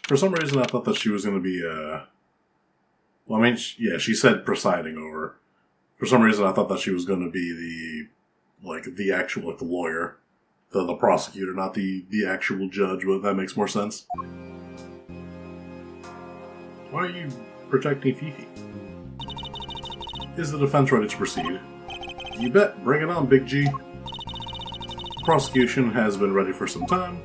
For some reason, I thought that she was going to be, well, I mean, yeah, she said presiding over. For some reason, I thought that she was going to be the actual, the lawyer. The prosecutor, not the actual judge, but that makes more sense. Why are you protecting Fifi? Is the defense ready to proceed? You bet. Bring it on, Big G. Prosecution has been ready for some time.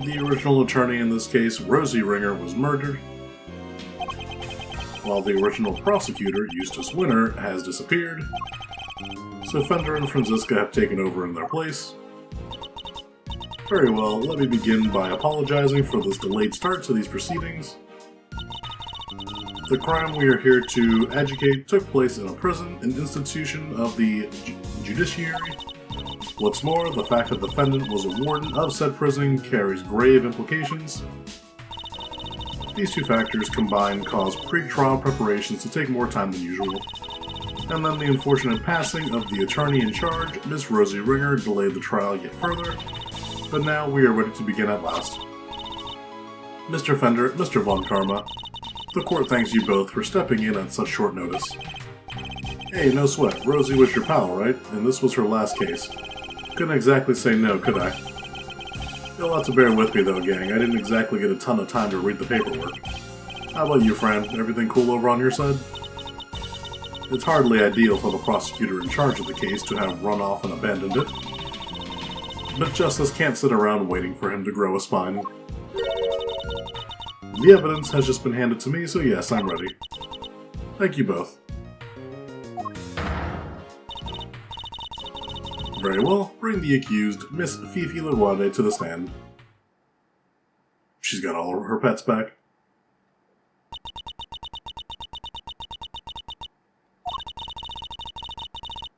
The original attorney in this case, Rosie Ringer, was murdered, while the original prosecutor, Eustace Winner, has disappeared. So Fender and Franziska have taken over in their place. Very well, let me begin by apologizing for this delayed start to these proceedings. The crime we are here to educate took place in a prison, an institution of the judiciary. What's more, the fact that the defendant was a warden of said prison carries grave implications. These two factors combined cause pre-trial preparations to take more time than usual. And then the unfortunate passing of the attorney in charge, Miss Rosie Ringer, delayed the trial yet further. But now we are ready to begin at last. Mr. Fender, Mr. Von Karma, the court thanks you both for stepping in at such short notice. Hey, no sweat. Rosie was your pal, right? And this was her last case. Couldn't exactly say no, could I? You'll have to bear with me though, gang. I didn't exactly get a ton of time to read the paperwork. How about you, Fran? Everything cool over on your side? It's hardly ideal for the prosecutor in charge of the case to have run off and abandoned it. But justice can't sit around waiting for him to grow a spine. The evidence has just been handed to me, so yes, I'm ready. Thank you both. Very well, bring the accused, Miss Fifi Leguade, to the stand. She's got all her pets back.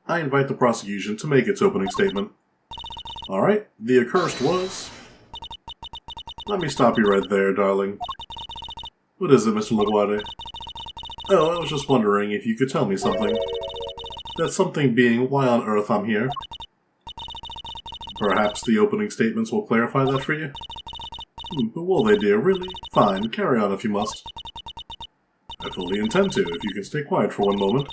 I invite the prosecution to make its opening statement. Alright, the accursed was... Let me stop you right there, darling. What is it, Mr. Leguade? Oh, I was just wondering if you could tell me something. That something being why on earth I'm here. Perhaps the opening statements will clarify that for you? But will they, dear? Really? Fine, carry on if you must. I fully intend to, if you can stay quiet for one moment.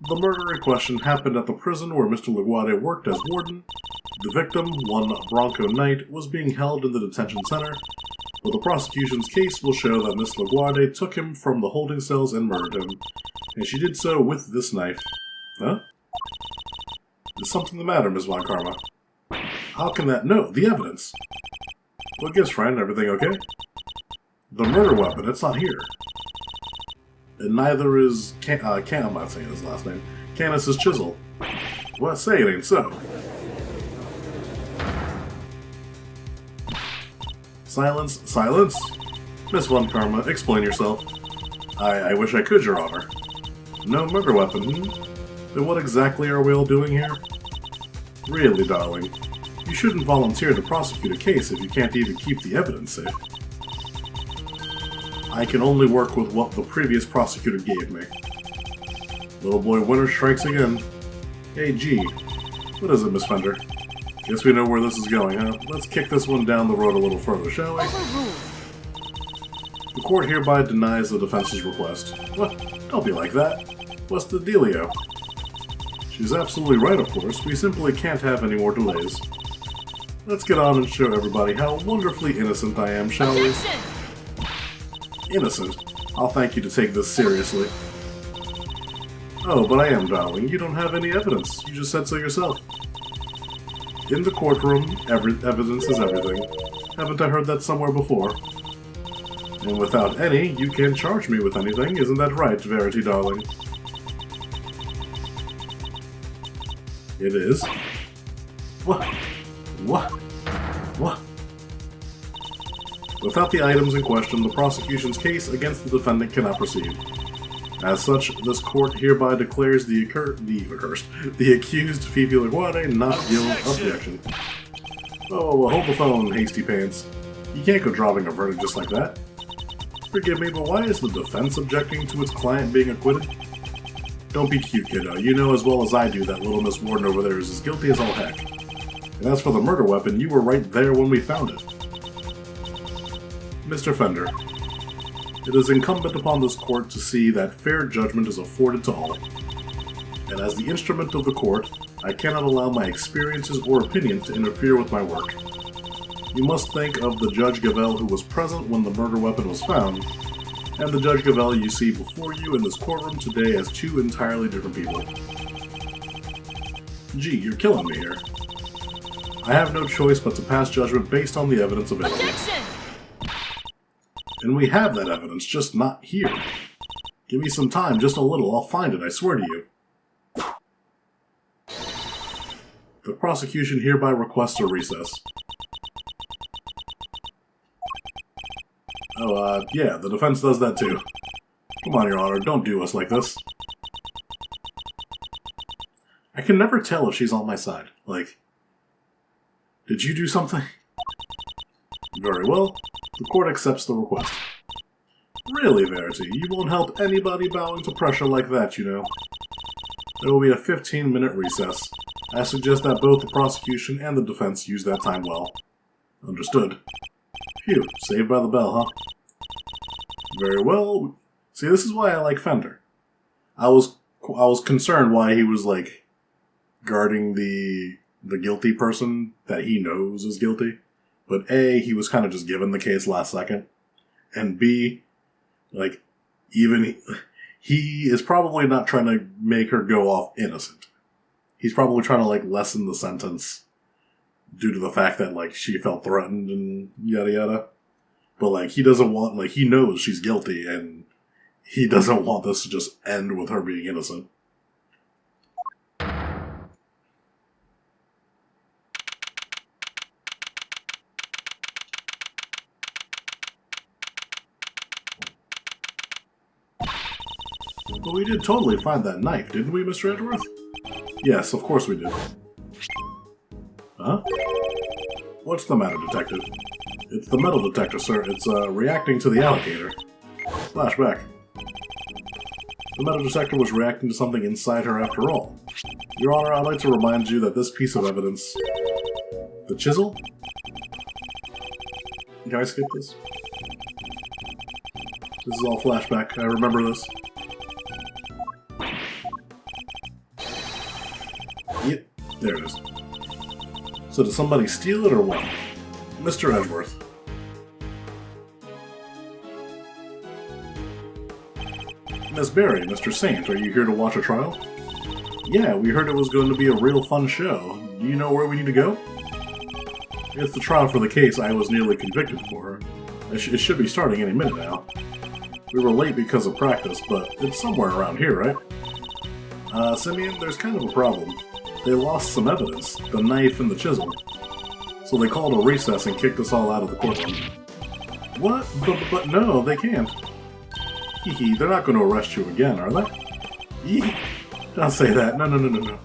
The murder in question happened at the prison where Mr. Leguade worked as warden. The victim, one Bronco Knight, was being held in the detention center, but the prosecution's case will show that Miss Leguade took him from the holding cells and murdered him, and she did so with this knife. Huh? Is something the matter, Miss Von Karma? How can that... No, the evidence! What gives, friend? Everything okay? The murder weapon, it's not here. And neither is... I'm not saying his last name. Canis's chisel. What? Say it ain't so. Silence, silence! Miss Von Karma, explain yourself. I wish I could, Your Honor. No murder weapon, Then what exactly are we all doing here? Really, darling, you shouldn't volunteer to prosecute a case if you can't even keep the evidence safe. I can only work with what the previous prosecutor gave me. Little boy Winter strikes again. Hey, G. What is it, Miss Fender? Guess we know where this is going, huh? Let's kick this one down the road a little further, shall we? The court hereby denies the defense's request. What? Don't be like that. What's the dealio? She's absolutely right, of course. We simply can't have any more delays. Let's get on and show everybody how wonderfully innocent I am, shall we? Innocent? I'll thank you to take this seriously. Oh, but I am, darling. You don't have any evidence. You just said so yourself. In the courtroom, evidence is everything. Haven't I heard that somewhere before? And without any, you can't charge me with anything. Isn't that right, Verity, darling? It is. What? What? What? Without the items in question, the prosecution's case against the defendant cannot proceed. As such, this court hereby declares the accused Fifi Leguade not guilty. Objection. Oh, hold the phone, hasty pants. You can't go dropping a verdict just like that. Forgive me, but why is the defense objecting to its client being acquitted? Don't be cute, kiddo. You know as well as I do that little Miss Warden over there is as guilty as all heck. And as for the murder weapon, you were right there when we found it. Mr. Fender, it is incumbent upon this court to see that fair judgment is afforded to all. And as the instrument of the court, I cannot allow my experiences or opinions to interfere with my work. You must think of the Judge Gavelle who was present when the murder weapon was found, and the Judge Gavelle you see before you in this courtroom today as two entirely different people. Gee, you're killing me here. I have no choice but to pass judgment based on the evidence available. Objection! And we have that evidence, just not here. Give me some time, just a little, I'll find it, I swear to you. The prosecution hereby requests a recess. Oh, yeah, the defense does that too. Come on, Your Honor, don't do us like this. I can never tell if she's on my side. Like, did you do something? Very well. The court accepts the request. Really, Verity, you won't help anybody bowing to pressure like that, you know. There will be a 15-minute recess. I suggest that both the prosecution and the defense use that time well. Understood. Phew, saved by the bell, huh? Very well. See, this is why I like Fender. I was concerned why he was, like, guarding the guilty person that he knows is guilty. But A, he was kind of just given the case last second. And B, like, even he is probably not trying to make her go off innocent. He's probably trying to, like, lessen the sentence due to the fact that, like, she felt threatened and yada yada. But, like, he doesn't want, like, he knows she's guilty and he doesn't want this to just end with her being innocent. But we did totally find that knife, didn't we, Mr. Edgeworth? Yes, of course we did. Huh? What's the matter, Detective? It's the metal detector, sir. It's, reacting to the alligator. Flashback. The metal detector was reacting to something inside her after all. Your Honor, I'd like to remind you that this piece of evidence... The chisel? Can I skip this? This is all flashback. I remember this. Yep, there it is. So did somebody steal it or what? Mr. Edgeworth. Miss Berry, Mr. Saint, are you here to watch a trial? Yeah, we heard it was going to be a real fun show. Do you know where we need to go? It's the trial for the case I was nearly convicted for. It should be starting any minute now. We were late because of practice, but it's somewhere around here, right? Simeon, there's kind of a problem. They lost some evidence, the knife and the chisel. So they called a recess and kicked us all out of the courtroom. What? But no, they can't. Hee, they're not going to arrest you again, are they? Yee, don't say that. No.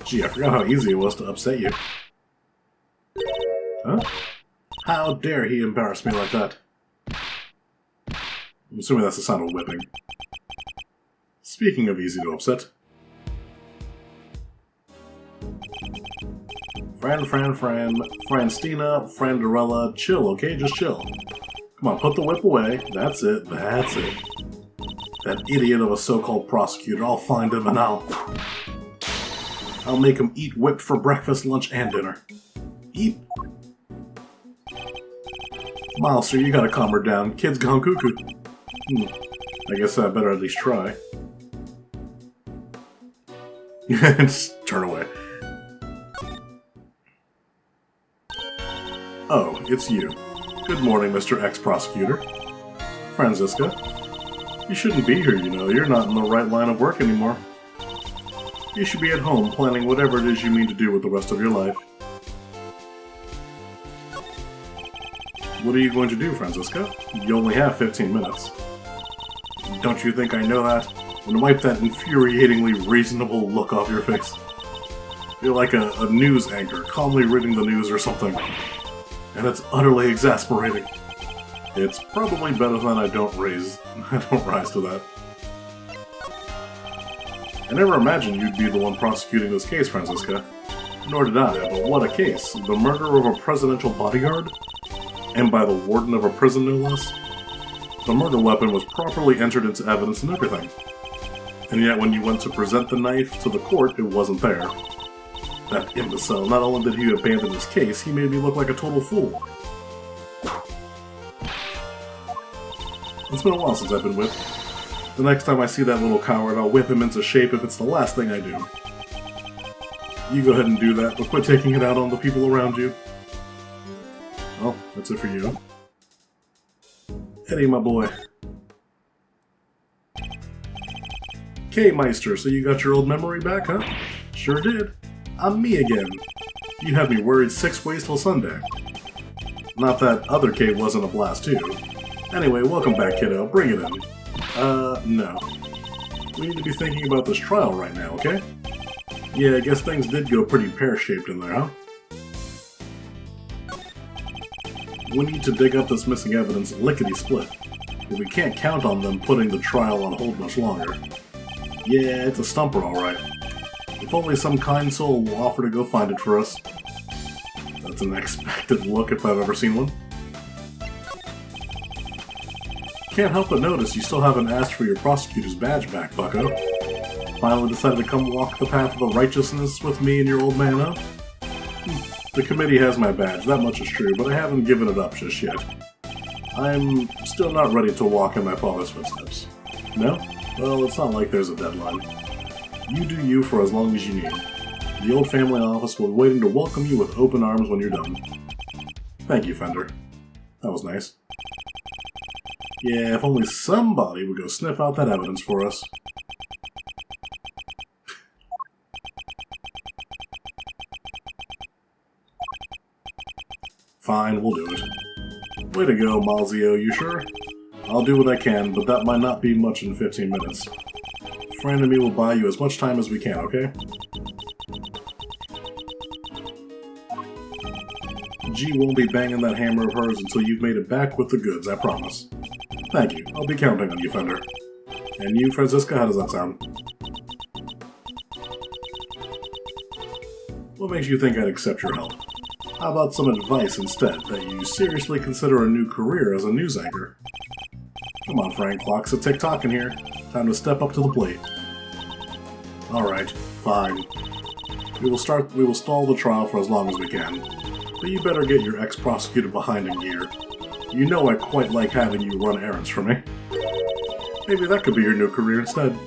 Gee, I forgot how easy it was to upset you. Huh? How dare he embarrass me like that? I'm assuming that's the sound of whipping. Speaking of easy to upset. Franstina, Franderella, chill, okay? Just chill. Come on, put the whip away. That's it. That idiot of a so-called prosecutor, I'll find him and I'll make him eat whip for breakfast, lunch, and dinner. Eat. Miles, sir, you gotta calm her down. Kid's gone cuckoo. I guess I better at least try. Just turn away. Oh, it's you. Good morning, Mr. Ex-Prosecutor. Franziska. You shouldn't be here, you know. You're not in the right line of work anymore. You should be at home planning whatever it is you mean to do with the rest of your life. What are you going to do, Franziska? You only have 15 minutes. Don't you think I know that? And wipe that infuriatingly reasonable look off your face. You're like a news anchor, calmly reading the news or something. And it's utterly exasperating. It's probably better than I don't rise to that. I never imagined you'd be the one prosecuting this case, Franziska. Nor did I, but what a case. The murder of a presidential bodyguard? and by the warden of a prison no less. The murder weapon was properly entered into evidence and everything. And yet when you went to present the knife to the court, it wasn't there. That imbecile, not only did he abandon his case, he made me look like a total fool. It's been a while since I've been whipped. The next time I see that little coward, I'll whip him into shape if it's the last thing I do. You go ahead and do that, but quit taking it out on the people around you. Well, that's it for you. Eddie, my boy. K-Meister, so you got your old memory back, huh? Sure did. I'm me again. You had me worried 6 ways till Sunday. Not that other K wasn't a blast too. Anyway, welcome back, kiddo. Bring it in. No. We need to be thinking about this trial right now, okay? Yeah, I guess things did go pretty pear-shaped in there, huh? We need to dig up this missing evidence lickety-split, but we can't count on them putting the trial on hold much longer. Yeah, it's a stumper, alright. If only some kind soul will offer to go find it for us. That's an unexpected look if I've ever seen one. Can't help but notice you still haven't asked for your prosecutor's badge back, bucko. Finally decided to come walk the path of the righteousness with me and your old man, huh? The committee has my badge, that much is true, but I haven't given it up just yet. I'm still not ready to walk in my father's footsteps. No? Well, it's not like there's a deadline. You do you for as long as you need. The old family office will be waiting to welcome you with open arms when you're done. Thank you, Fender. That was nice. Yeah, if only somebody would go sniff out that evidence for us. Fine, we'll do it. Way to go, Malzio, you sure? I'll do what I can, but that might not be much in 15 minutes. Fran and me will buy you as much time as we can, okay? G won't be banging that hammer of hers until you've made it back with the goods, I promise. Thank you. I'll be counting on you, Fender. And you, Franziska, how does that sound? What makes you think I'd accept your help? How about some advice instead, that you seriously consider a new career as a news anchor? Come on, Frank, clock's a tick-tocking here. Time to step up to the plate. Alright, fine. We will stall the trial for as long as we can. But you better get your ex-prosecutor behind in gear. You know I quite like having you run errands for me. Maybe that could be your new career instead.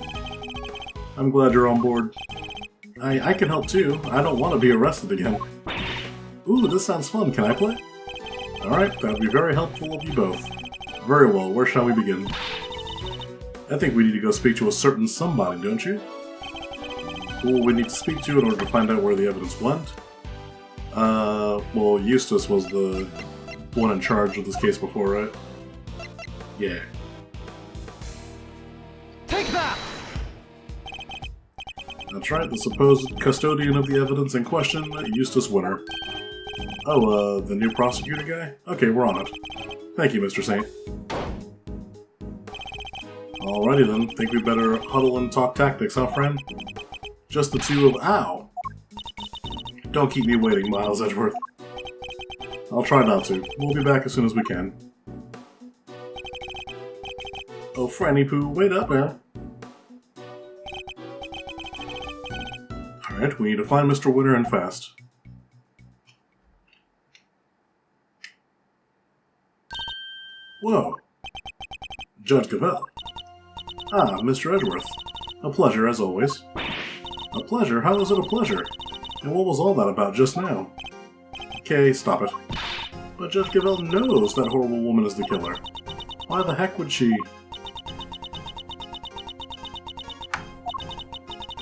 I'm glad you're on board. I can help too. I don't want to be arrested again. Ooh, this sounds fun. Can I play? Alright, that would be very helpful of you both. Very well, where shall we begin? I think we need to go speak to a certain somebody, don't you? Who will we need to speak to in order to find out where the evidence went? Well, Eustace was the one in charge of this case before, right? Yeah. Take that! That's right, the supposed custodian of the evidence in question, Eustace Winter. Oh, the new prosecutor guy? Okay, we're on it. Thank you, Mr. Saint. Alrighty then, think we better huddle and talk tactics, huh, friend? Just the two of— Ow! Don't keep me waiting, Miles Edgeworth. I'll try not to. We'll be back as soon as we can. Oh, Franny Poo, wait up, man. Alright, we need to find Mr. Winter and fast. Whoa. Judge Gavelle. Ah, Mr. Edgeworth. A pleasure, as always. A pleasure? How is it a pleasure? And what was all that about just now? Okay, stop it. But Judge Gavelle knows that horrible woman is the killer. Why the heck would she?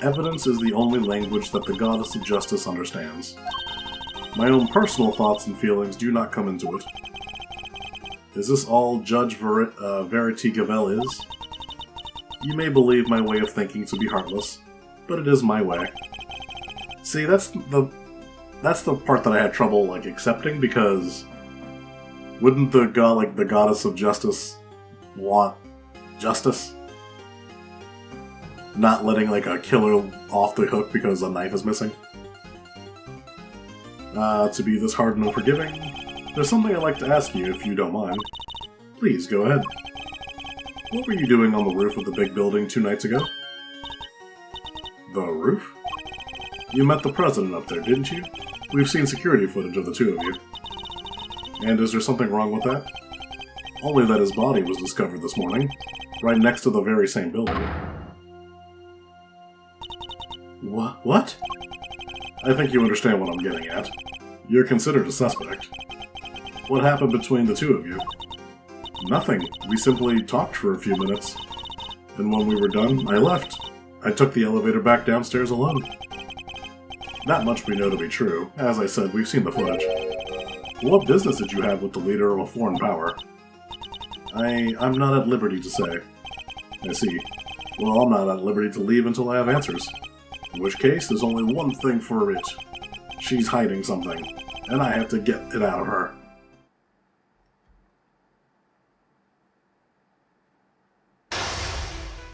Evidence is the only language that the goddess of justice understands. My own personal thoughts and feelings do not come into it. Is this all Judge Verity Gavelle is? You may believe my way of thinking to be heartless, but it is my way. See, that's the part that I had trouble accepting, because wouldn't the goddess of justice want justice? Not letting a killer off the hook because a knife is missing? To be this hard and unforgiving? There's something I'd like to ask you, if you don't mind. Please, go ahead. What were you doing on the roof of the big building 2 nights ago? The roof? You met the president up there, didn't you? We've seen security footage of the 2 of you. And is there something wrong with that? Only that his body was discovered this morning, right next to the very same building. What? I think you understand what I'm getting at. You're considered a suspect. What happened between the 2 of you? Nothing. We simply talked for a few minutes. And when we were done, I left. I took the elevator back downstairs alone. That much we know to be true. As I said, we've seen the footage. What business did you have with the leader of a foreign power? I'm not at liberty to say. I see. Well, I'm not at liberty to leave until I have answers. In which case, there's only one thing for it. She's hiding something, and I have to get it out of her.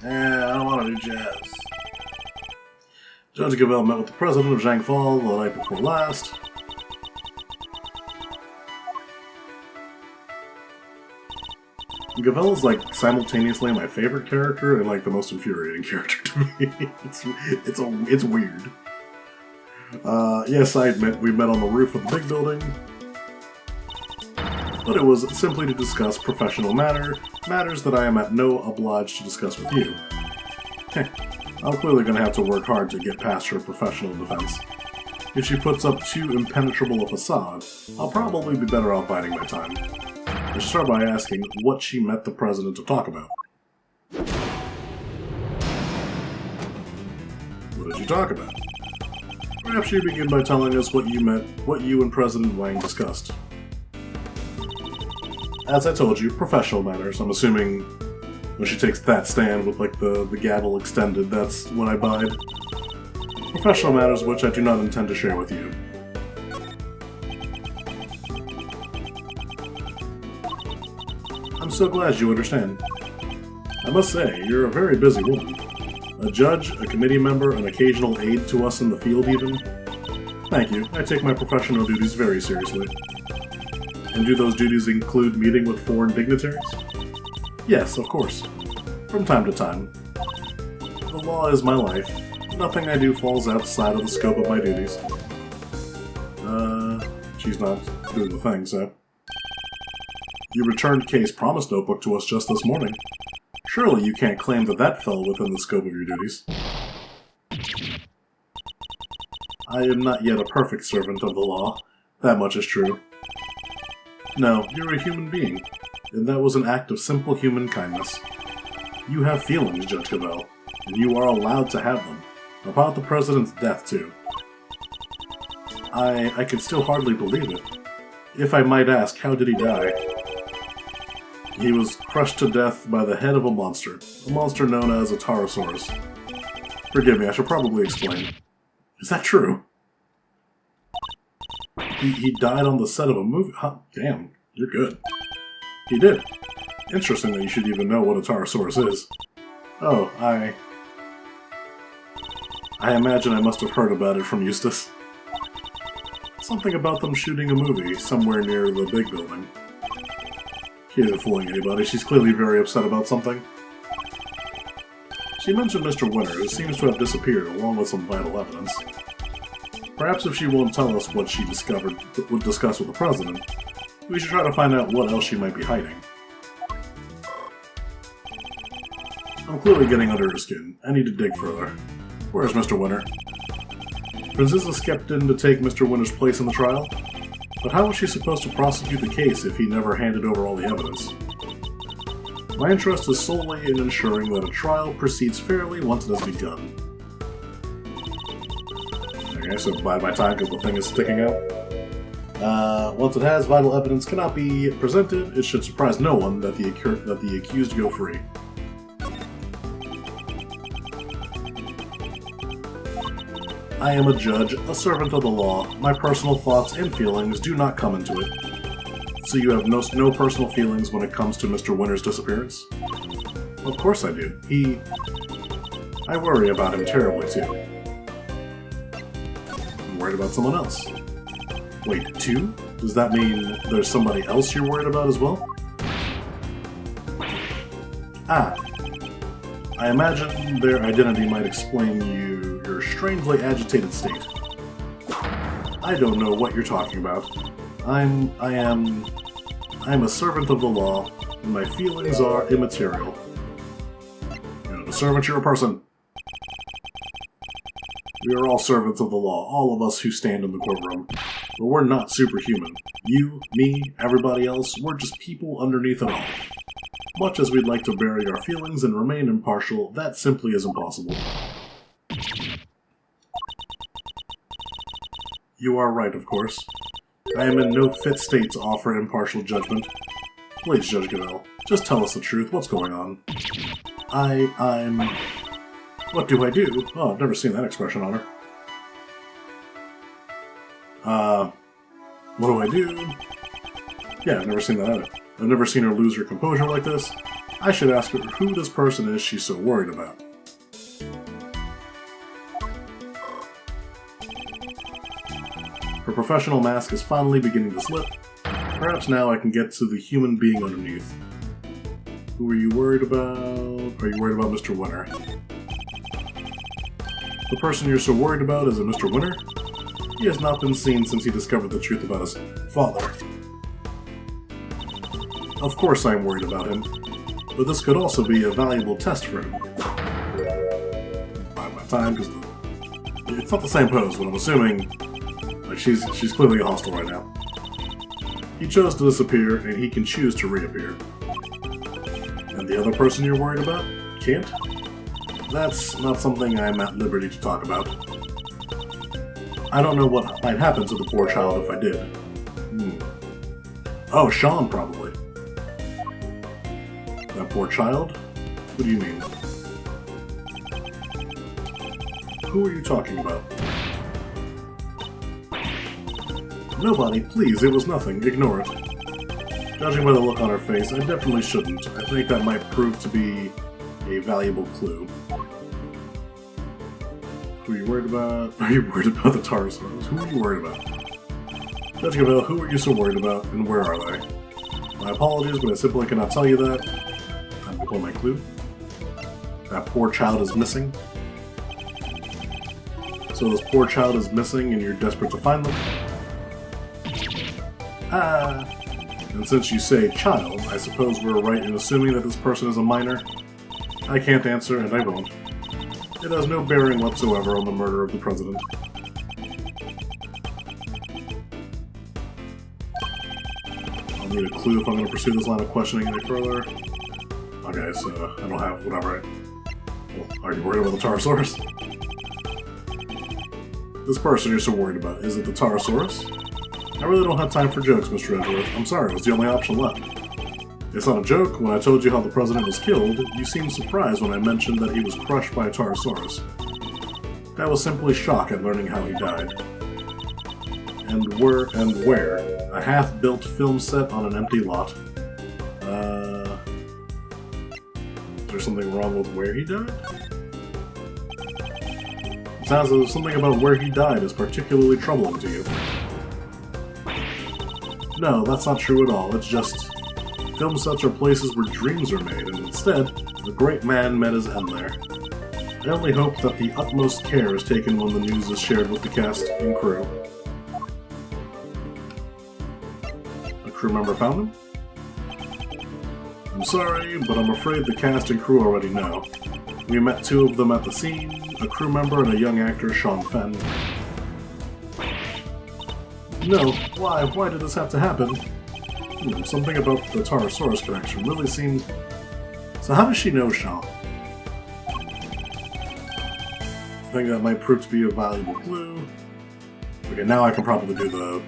I don't want to do jazz. Judge Gavelle met with the president of Zhangfall the night before last. Gavelle is like simultaneously my favorite character and like the most infuriating character to me. It's weird. Yes, I admit we met on the roof of the big building, but it was simply to discuss professional matters that I am at no obliged to discuss with you. I'm clearly going to have to work hard to get past her professional defense. If she puts up too impenetrable a facade, I'll probably be better off biding my time. I should start by asking what she met the president to talk about. What did you talk about? Perhaps you begin by telling us what you and President Wang discussed. As I told you, professional matters. I'm assuming when she takes that stand with like the gavel extended, that's what I bide. Professional matters which I do not intend to share with you. I'm so glad you understand. I must say, you're a very busy woman. A judge, a committee member, an occasional aide to us in the field even. Thank you. I take my professional duties very seriously. And do those duties include meeting with foreign dignitaries? Yes, of course. From time to time. The law is my life. Nothing I do falls outside of the scope of my duties. She's not doing the thing, so... You returned Kay's promise notebook to us just this morning. Surely you can't claim that that fell within the scope of your duties. I am not yet a perfect servant of the law. That much is true. No, you're a human being, and that was an act of simple human kindness. You have feelings, Judge Gavelle, and you are allowed to have them. About the president's death, too. I can still hardly believe it. If I might ask, how did he die? He was crushed to death by the head of a monster known as a Taurosaurus. Forgive me, I should probably explain. Is that true? He died on the set of a movie? Huh, damn, you're good. He did. Interesting that you should even know what a Taurosaurus is. Oh, I imagine I must have heard about it from Eustace. Something about them shooting a movie somewhere near the big building. She isn't fooling anybody. She's clearly very upset about something. She mentioned Mr. Winter, who seems to have disappeared along with some vital evidence. Perhaps if she won't tell us what she discovered would discuss with the president, we should try to find out what else she might be hiding. I'm clearly getting under her skin. I need to dig further. Where's Mr. Winter? Princess stepped in to take Mr. Winter's place in the trial, but how was she supposed to prosecute the case if he never handed over all the evidence? My interest is solely in ensuring that a trial proceeds fairly once it has begun. Okay, so bide my time because the thing is sticking out. Once it has, vital evidence cannot be presented. It should surprise no one that the accused go free. I am a judge, a servant of the law. My personal thoughts and feelings do not come into it. So you have no personal feelings when it comes to Mr. Winter's disappearance? Of course I do. I worry about him terribly, too. I'm worried about someone else. Wait, 2? Does that mean there's somebody else you're worried about as well? Ah. I imagine their identity might explain your strangely agitated state. I don't know what you're talking about. I am a servant of the law, and my feelings are immaterial. You're not a servant, you're a person. We are all servants of the law, all of us who stand in the courtroom. But we're not superhuman. You, me, everybody else, we're just people underneath it all. Much as we'd like to bury our feelings and remain impartial, that simply isn't possible. You are right, of course. I am in no fit state to offer impartial judgment. Please, Judge Gavelle, just tell us the truth. What's going on? I'm... What do I do? Oh, I've never seen that expression on her. What do I do? Yeah, I've never seen that either. I've never seen her lose her composure like this. I should ask her who this person is she's so worried about. Her professional mask is finally beginning to slip. Perhaps now I can get to the human being underneath. Who are you worried about? Are you worried about Mr. Winter? The person you're so worried about is a Mr. Winter? He has not been seen since he discovered the truth about his father. Of course I'm worried about him, but this could also be a valuable test for him. By my time, because it's not the same pose, but I'm assuming like she's clearly hostile right now. He chose to disappear, and he can choose to reappear. And the other person you're worried about can't? That's not something I'm at liberty to talk about. I don't know what might happen to the poor child if I did. Oh, Sean, probably. That poor child? What do you mean? Who are you talking about? Nobody, please, it was nothing. Ignore it. Judging by the look on her face, I definitely shouldn't. I think that might prove to be a valuable clue. Who are you worried about? Are you worried about the Tarsoros? Who are you worried about? Judge Gavelle, who are you so worried about, and where are they? My apologies, but I simply cannot tell you that. Time to pull my clue. That poor child is missing. So this poor child is missing, and you're desperate to find them? Ah! And since you say child, I suppose we're right in assuming that this person is a minor? I can't answer, and I won't. It has no bearing whatsoever on the murder of the president. I'll need a clue if I'm going to pursue this line of questioning any further. Okay, so I don't have whatever. Well, are you worried about the Taurosaurus? This person you're so worried about, is it the Taurosaurus? I really don't have time for jokes, Mr. Edgeworth. I'm sorry, it was the only option left. It's not a joke. When I told you how the president was killed, you seemed surprised when I mentioned that he was crushed by a Taurosaurus. That was simply shock at learning how he died. And where? A half-built film set on an empty lot. Is there something wrong with where he died? It sounds as if something about where he died is particularly troubling to you. No, that's not true at all. It's just... film sets are places where dreams are made, and instead, the great man met his end there. I only hope that the utmost care is taken when the news is shared with the cast and crew. A crew member found him? I'm sorry, but I'm afraid the cast and crew already know. We met two of them at the scene, a crew member and a young actor, Sean Fenn. No, why? Why did this have to happen? Something about the Taurosaurus connection really seemed... So how does she know Sean? I think that might prove to be a valuable clue. Okay, now I can probably do the...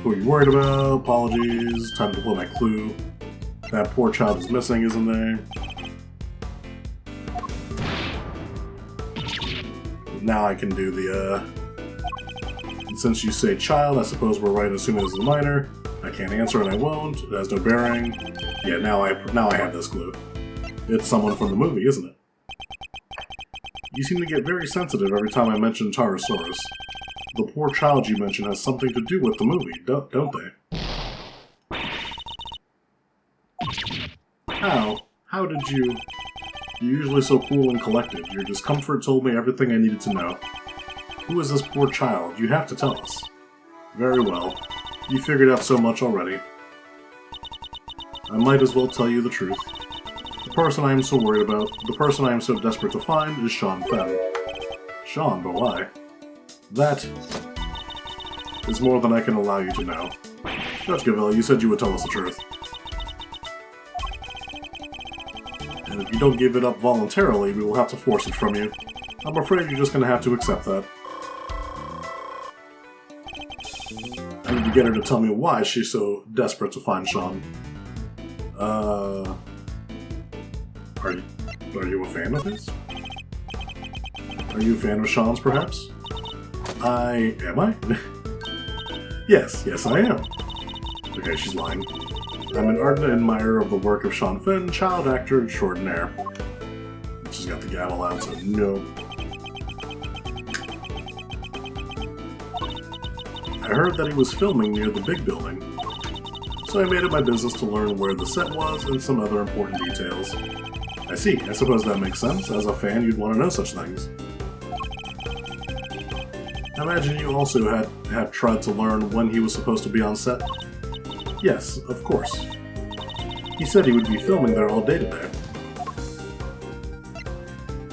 Who are you worried about? Apologies. Time to pull my clue. That poor child is missing, isn't there? Now I can do the, And since you say child, I suppose we're right assuming it's a minor. I can't answer and I won't. It has no bearing. Yeah, now I have this clue. It's someone from the movie, isn't it? You seem to get very sensitive every time I mention Taurosaurus. the poor child you mentioned has something to do with the movie, don't they? How? How did you... You're usually so cool and collected. Your discomfort told me everything I needed to know. Who is this poor child? You have to tell us. Very well. You figured out so much already. I might as well tell you the truth. The person I am so worried about, the person I am so desperate to find, is Sean Fenn. Sean, but why? That is more than I can allow you to know. Judge Gavelle, you said you would tell us the truth. And if you don't give it up voluntarily, we will have to force it from you. I'm afraid you're just going to have to accept that. I need to get her to tell me why she's so desperate to find Sean. Are you a fan of his? Are you a fan of Sean's, perhaps? Am I? Yes, I am. Okay, she's lying. I'm an ardent admirer of the work of Sean Fenn, child actor extraordinaire. She's got the gavel out, so no. I heard that he was filming near the big building, so I made it my business to learn where the set was and some other important details. I see. I suppose that makes sense. As a fan, you'd want to know such things. I imagine you also had tried to learn when he was supposed to be on set? Yes, of course. He said he would be filming there all day today.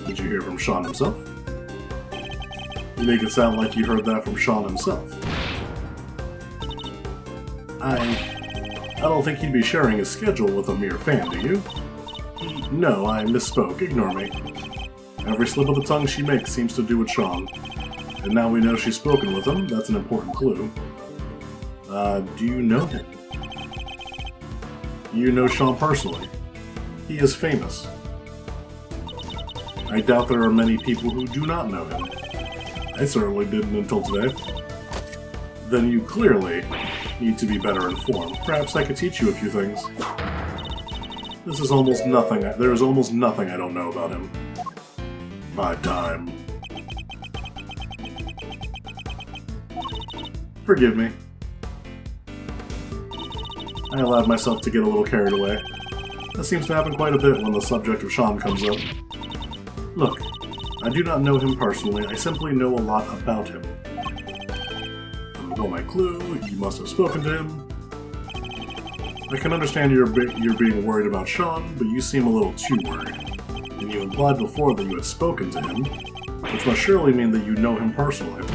Did you hear from Sean himself? You make it sound like you heard that from Sean himself. I don't think he'd be sharing his schedule with a mere fan, do you? No, I misspoke. Ignore me. Every slip of the tongue she makes seems to do with Sean. And now we know she's spoken with him. That's an important clue. Do you know him? You know Sean personally. He is famous. I doubt there are many people who do not know him. I certainly didn't until today. Then you clearly need to be better informed. Perhaps I could teach you a few things. This is almost nothing. There is almost nothing I don't know about him. By time. Forgive me. I allowed myself to get a little carried away. That seems to happen quite a bit when the subject of Sean comes up. Look, I do not know him personally, I simply know a lot about him. Well, my clue, you must have spoken to him. I can understand you're being worried about Sean, but you seem a little too worried. And you implied before that you had spoken to him, which must surely mean that you know him personally.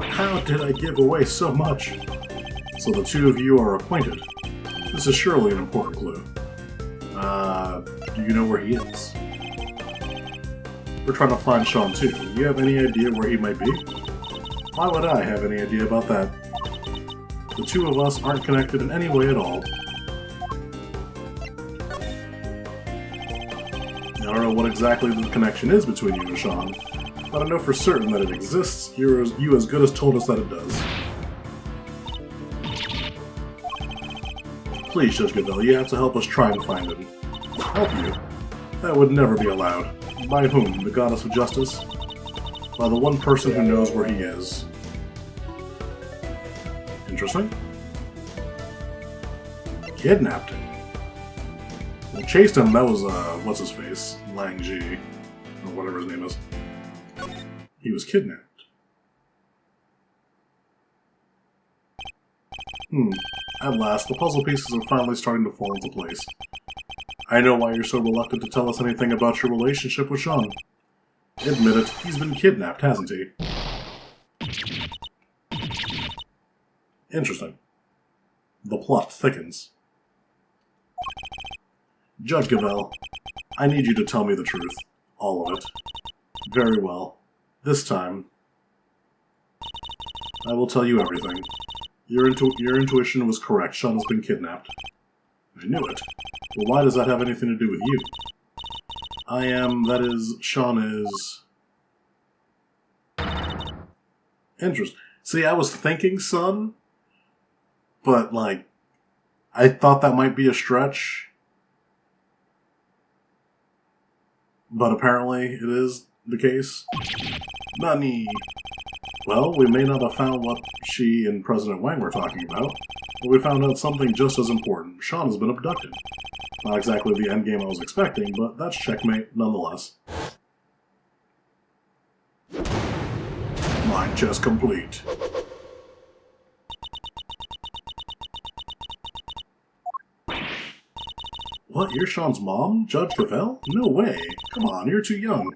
How did I give away so much? So the two of you are acquainted. This is surely an important clue. Do you know where he is? We're trying to find Sean too. Do you have any idea where he might be? Why would I have any idea about that? The two of us aren't connected in any way at all. I don't know what exactly the connection is between you and Sean, but I know for certain that it exists. You as good as told us that it does. Please, Judge Gavelle, you have to help us try and find him. Help you? That would never be allowed. By whom? The goddess of justice? By the one person who knows where he is. Interesting. Kidnapped him. Well, chased him, that was, what's his face? Lang Ji. Or whatever his name is. He was kidnapped. At last, the puzzle pieces are finally starting to fall into place. I know why you're so reluctant to tell us anything about your relationship with Sean. Admit it, he's been kidnapped, hasn't he? Interesting. The plot thickens. Judge Gavelle, I need you to tell me the truth. All of it. Very well. This time, I will tell you everything. Your intuition was correct. Sean has been kidnapped. I knew it. Well, why does that have anything to do with you? Sean is... Interesting. See, I was thinking son, but, like, I thought that might be a stretch. But apparently it is the case? Nani? Well, we may not have found what she and President Wang were talking about, but we found out something just as important. Sean has been abducted. Not exactly the endgame I was expecting, but that's checkmate nonetheless. Mind chest complete. What, you're Sean's mom? Judge Gavelle? No way. Come on, you're too young.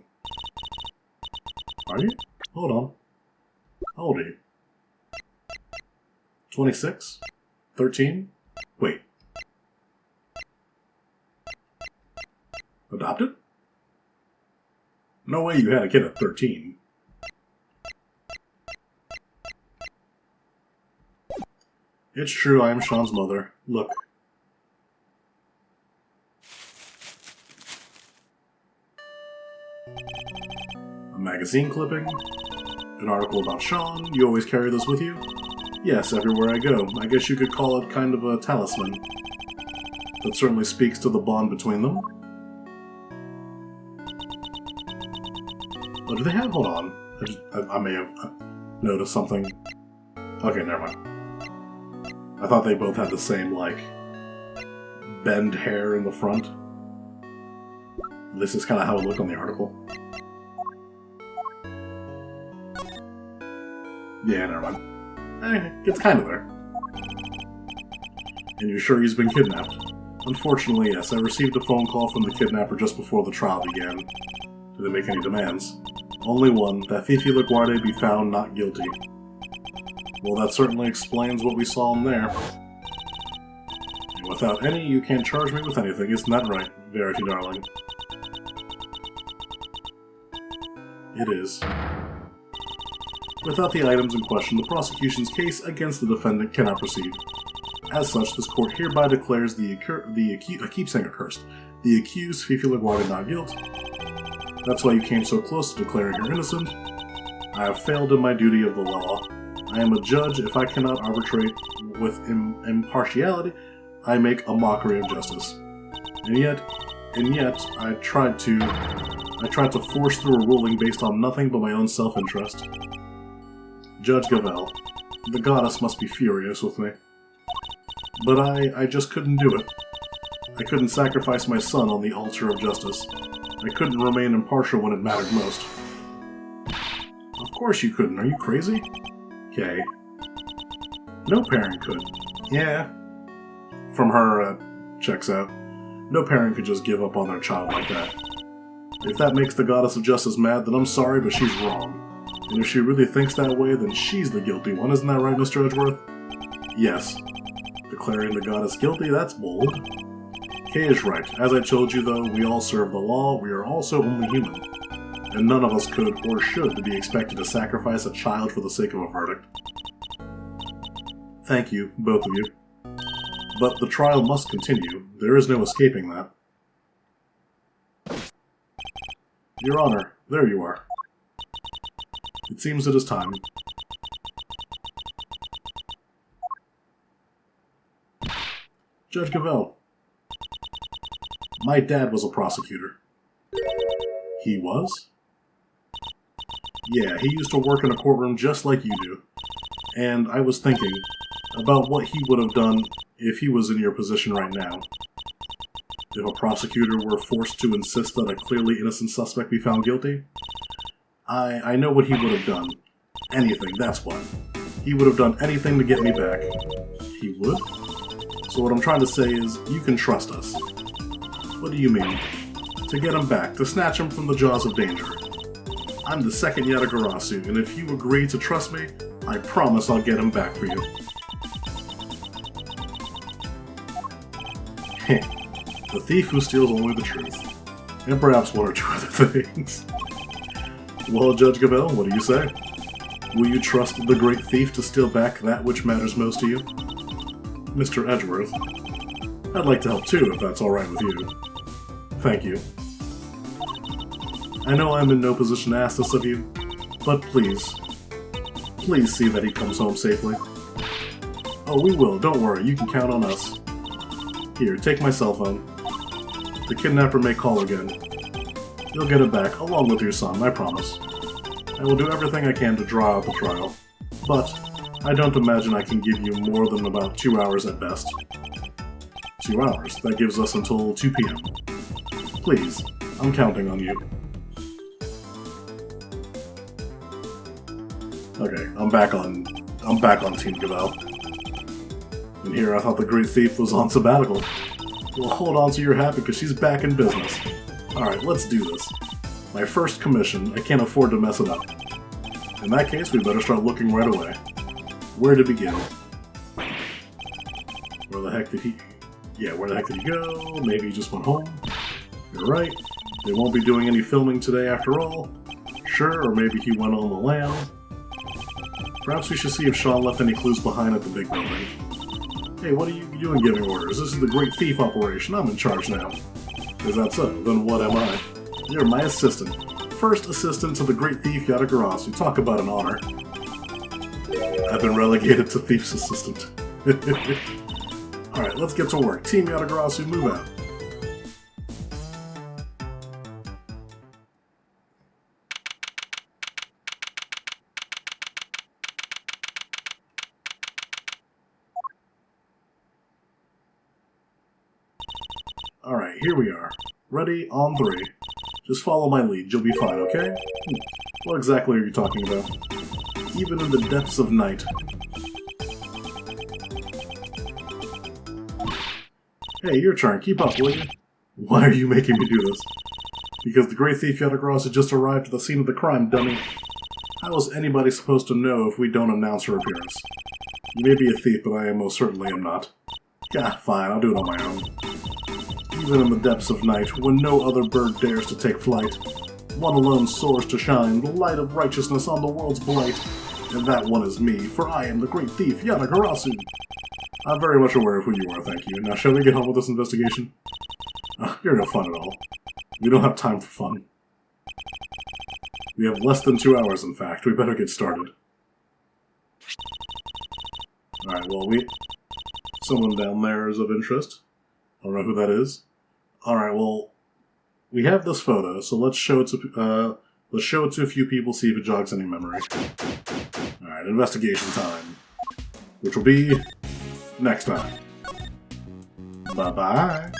Are you? Hold on. How old are you? 26? 13? Wait. Adopted? No way you had a kid at 13. It's true, I am Sean's mother. Look. A magazine clipping? An article about Sean? You always carry this with you? Yes, everywhere I go. I guess you could call it kind of a talisman. That certainly speaks to the bond between them. Oh, do they have... Hold on. I may have noticed something. Okay, never mind. I thought they both had the same, like, bend hair in the front. This is kind of how it looked on the article. Yeah, never mind. It's kind of there. And you're sure he's been kidnapped? Unfortunately, yes. I received a phone call from the kidnapper just before the trial began. Did they make any demands? Only one, that Fifi LaGuardia be found not guilty. Well, that certainly explains what we saw in there. And without any, you can't charge me with anything, isn't that right, Verity darling? It is. Without the items in question, the prosecution's case against the defendant cannot proceed. As such, this court hereby declares the accused Fifi LaGuardia not guilty. That's why you came so close to declaring her innocent. I have failed in my duty of the law. I am a judge. If I cannot arbitrate with impartiality, I make a mockery of justice. And yet, I tried to force through a ruling based on nothing but my own self-interest. Judge Gavelle, the goddess must be furious with me. But I just couldn't do it. I couldn't sacrifice my son on the altar of justice. I couldn't remain impartial when it mattered most. Of course you couldn't. Are you crazy? Okay. No parent could. Yeah. From her, checks out. No parent could just give up on their child like that. If that makes the goddess of justice mad, then I'm sorry, but she's wrong. And if she really thinks that way, then she's the guilty one. Isn't that right, Mr. Edgeworth? Yes. Declaring the goddess guilty, that's bold. Kay is right. As I told you, though, we all serve the law. We are also only human. And none of us could or should be expected to sacrifice a child for the sake of a verdict. Thank you, both of you. But the trial must continue. There is no escaping that. Your Honor, there you are. It seems it is time. Judge Gavelle. My dad was a prosecutor. He was? Yeah, he used to work in a courtroom just like you do. And I was thinking about what he would have done if he was in your position right now. If a prosecutor were forced to insist that a clearly innocent suspect be found guilty? I know what he would have done. Anything, that's what. He would have done anything to get me back. He would? So what I'm trying to say is, you can trust us. What do you mean? To get him back, to snatch him from the jaws of danger. I'm the second Yatagarasu, and if you agree to trust me, I promise I'll get him back for you. The thief who steals only the truth. And perhaps one or two other things. Well, Judge Gavelle, what do you say? Will you trust the great thief to steal back that which matters most to you? Mr. Edgeworth, I'd like to help too, if that's alright with you. Thank you. I know I'm in no position to ask this of you, but please see that he comes home safely. Oh, we will, don't worry, you can count on us. Here, take my cell phone. The kidnapper may call again. You'll get it back, along with your son, I promise. I will do everything I can to draw out the trial, but I don't imagine I can give you more than about 2 hours at best. 2 hours. That gives us until 2 p.m. Please, I'm counting on you. Okay, I'm back on Team Gavelle. And here I thought the Great Thief was on sabbatical. Well, hold on to your hat because she's back in business. Alright, let's do this. My first commission, I can't afford to mess it up. In that case, we better start looking right away. Where to begin? Where the heck did he... Yeah, where the heck did he go? Maybe he just went home? You're right. They won't be doing any filming today after all. Sure, or maybe he went on the lam. Perhaps we should see if Sean left any clues behind at the big building. Hey, what are you doing giving orders? This is the Great Thief operation. I'm in charge now. Is that so? Then what am I? You're my assistant. First assistant to the Great Thief Yatagarasu. Talk about an honor. I've been relegated to Thief's assistant. Alright, let's get to work. Team Yatagarasu, move out. Alright, here we are. Ready? On 3. Just follow my lead, you'll be fine, okay? What exactly are you talking about? Even in the depths of night. Hey, your turn. Keep up, will you? Why are you making me do this? Because the Great Thief Yatagarasu just arrived at the scene of the crime, dummy. How is anybody supposed to know if we don't announce her appearance? You may be a thief, but I most certainly am not. Yeah, fine, I'll do it on my own. Even in the depths of night, when no other bird dares to take flight, one alone soars to shine, the light of righteousness on the world's blight. And that one is me, for I am the Great Thief Yatagarasu. I'm very much aware of who you are, thank you. Now shall we get on with this investigation? You're no fun at all. We don't have time for fun. We have less than 2 hours, in fact. We better get started. Alright, well, someone down there is of interest. I don't know who that is. Alright, well, we have this photo, so let's show it to a few people, see if it jogs any memory. Alright, investigation time. Which will be next time. Bye-bye.